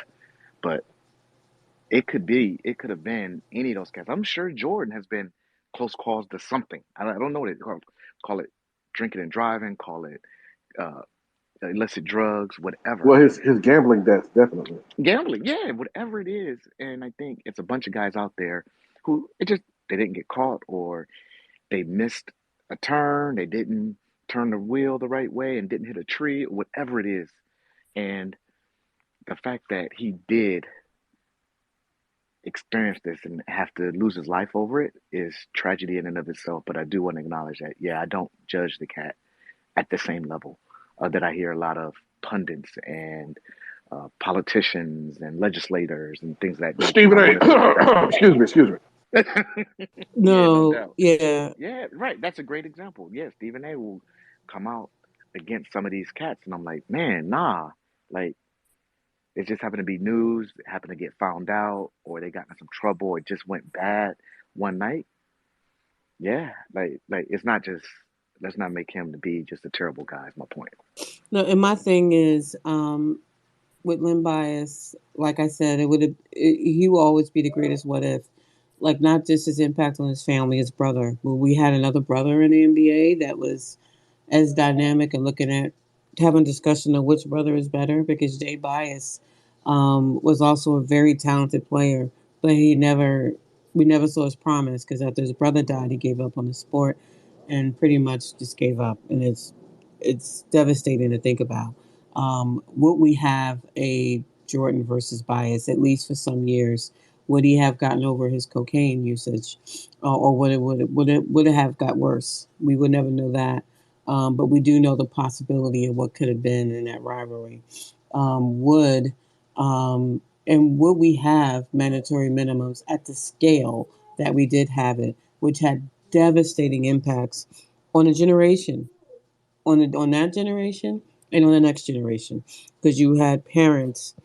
But it could have been any of those guys. I'm sure Jordan has been close calls to something. I don't know what it call it drinking and driving, call it uh, illicit drugs, whatever. Well, his gambling debts definitely. Gambling, yeah, whatever it is. And I think it's a bunch of guys out there who they didn't get caught, or they missed a turn, they didn't turn the wheel the right way and didn't hit a tree, whatever it is. And the fact that he did experience this and have to lose his life over it is tragedy in and of itself. But I do want to acknowledge that, yeah, I don't judge the cat at the same level that I hear a lot of pundits and politicians and legislators and things of that nature. And Stephen I A. want to excuse me. yeah, no No, doubt. yeah. Yeah, right. That's a great example. Yeah, Stephen A will come out against some of these cats, and I'm like, man, nah. Like, it just happened to be news, it happened to get found out, or they got in some trouble, or it just went bad one night. Yeah, like it's not just, let's not make him to be just a terrible guy, is my point. No, and my thing is, with Len Bias, like I said, he will always be the greatest what if. Like not just his impact on his family, his brother. Well, we had another brother in the NBA that was as dynamic and looking at having a discussion of which brother is better because Jay Bias was also a very talented player, but we never saw his promise because after his brother died, he gave up on the sport and pretty much just gave up. And it's devastating to think about. Would we have a Jordan versus Bias at least for some years? Would he have gotten over his cocaine usage, or would it have got worse? We would never know that. But we do know the possibility of what could have been in that rivalry. Would and would we have mandatory minimums at the scale that we did have it, which had devastating impacts on a generation, on that generation, and on the next generation, because you had parents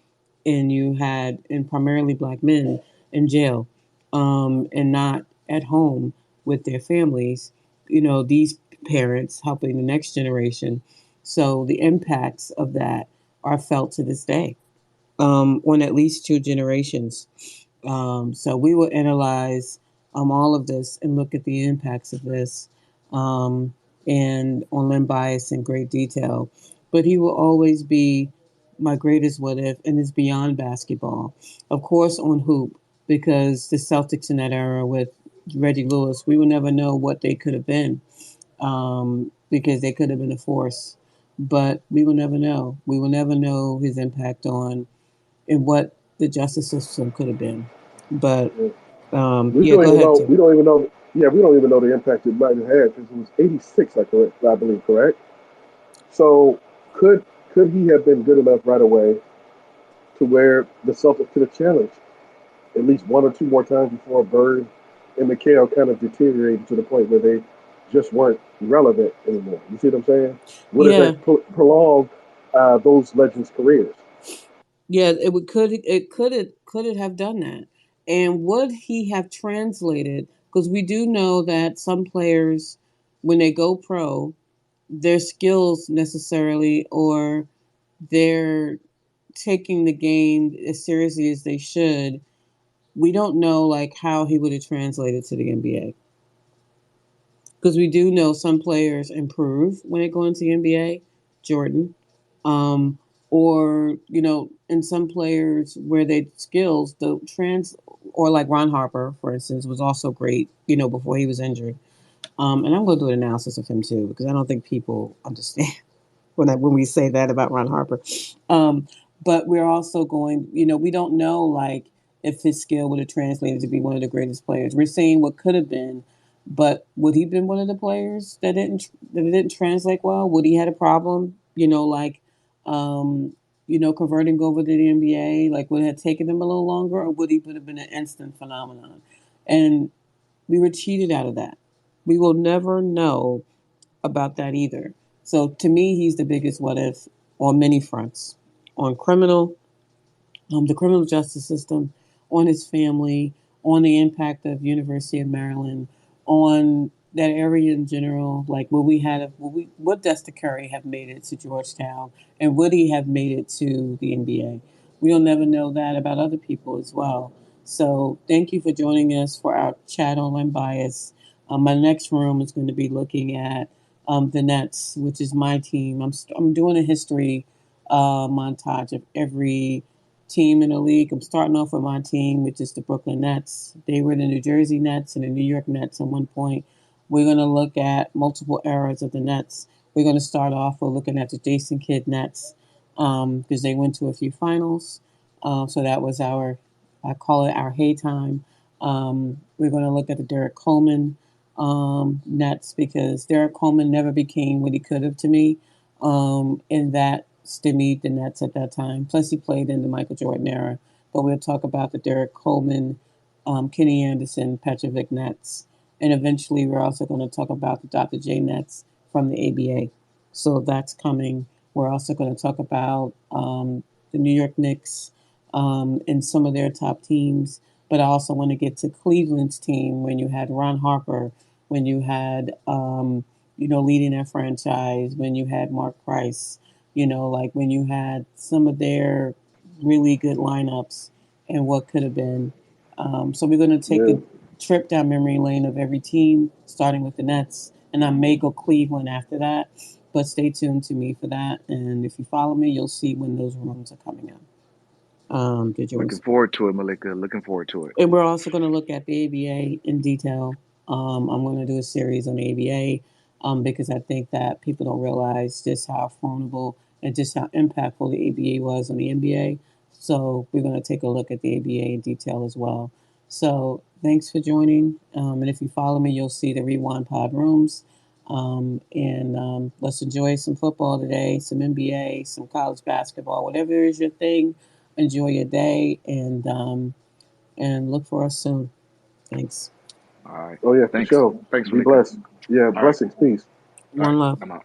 and primarily black men in jail, and not at home with their families. These parents helping the next generation. So the impacts of that are felt to this day, on at least two generations. So we will analyze all of this and look at the impacts of this, and on Len Bias in great detail. But he will always be my greatest what if, and it's beyond basketball. Of course, on hoop, because the Celtics in that era with Reggie Lewis, we will never know what they could have been, because they could have been a force. But we will never know. We will never know his impact on and what the justice system could have been. But Yeah. yeah, go ahead, Tim. We don't even know. Yeah, we don't even know the impact it might have had because it was '86. I believe, correct. So could could he have been good enough right away to where the Celtics could have challenged at least one or two more times before Bird and McHale kind of deteriorated to the point where they just weren't relevant anymore? You see what I'm saying? Would it Yeah, have prolonged those legends' careers? yeah. Could it have done that? And would he have translated? Because we do know that some players, when they go pro, their skills necessarily, or they're taking the game as seriously as they should. We don't know like how he would have translated to the NBA, because we do know some players improve when they go into the NBA, Jordan, um, or and some players where they skills the trans, or like Ron Harper, for instance, was also great, before he was injured. And I'm going to do an analysis of him too because I don't think people understand when we say that about Ron Harper. Um, but we're also going, we don't know like if his skill would have translated to be one of the greatest players. We're saying what could have been, but would he been one of the players that it didn't translate well? Would he had a problem? Like converting over to the NBA, like would it have taken him a little longer, or would he would have been an instant phenomenon? And we were cheated out of that. We will never know about that either. So to me, he's the biggest what if on many fronts, on the criminal justice system, on his family, on the impact of University of Maryland, on that area in general. Like would Dexter Curry have made it to Georgetown, and would he have made it to the NBA? We'll never know that about other people as well. So thank you for joining us for our chat on Len Bias. My next room is going to be looking at the Nets, which is my team. I'm doing a history montage of every team in the league. I'm starting off with my team, which is the Brooklyn Nets. They were the New Jersey Nets and the New York Nets at one point. We're going to look at multiple eras of the Nets. We're going to start off with looking at the Jason Kidd Nets, because they went to a few finals. So that was I call it our hay time. We're going to look at the Derek Coleman Nets, because Derek Coleman never became what he could have to me, in that stymied the Nets at that time. Plus, he played in the Michael Jordan era. But we'll talk about the Derek Coleman, Kenny Anderson, Petrovic Nets. And eventually, we're also going to talk about the Dr. J Nets from the ABA. So that's coming. We're also going to talk about the New York Knicks, and some of their top teams. But I also want to get to Cleveland's team when you had Ron Harper, when you had, leading their franchise, when you had Mark Price, like when you had some of their really good lineups and what could have been. So we're going to take Yeah, a trip down memory lane of every team, starting with the Nets, and I may go Cleveland after that. But stay tuned to me for that. And if you follow me, you'll see when those rooms are coming up. Did you Looking forward to it, Malika. Looking forward to it. And we're also going to look at the ABA in detail. I'm going to do a series on the ABA because I think that people don't realize just how formidable and just how impactful the ABA was on the NBA. So we're going to take a look at the ABA in detail as well. So thanks for joining. And if you follow me, you'll see the Rewind Pod rooms. And let's enjoy some football today, some NBA, some college basketball, whatever is your thing. Enjoy your day and look for us soon. Thanks. All right. Oh yeah, for Thanks. sure. Thanks, Be Malika. blessed. Yeah, All right. blessings, peace. All right. One love. I'm out.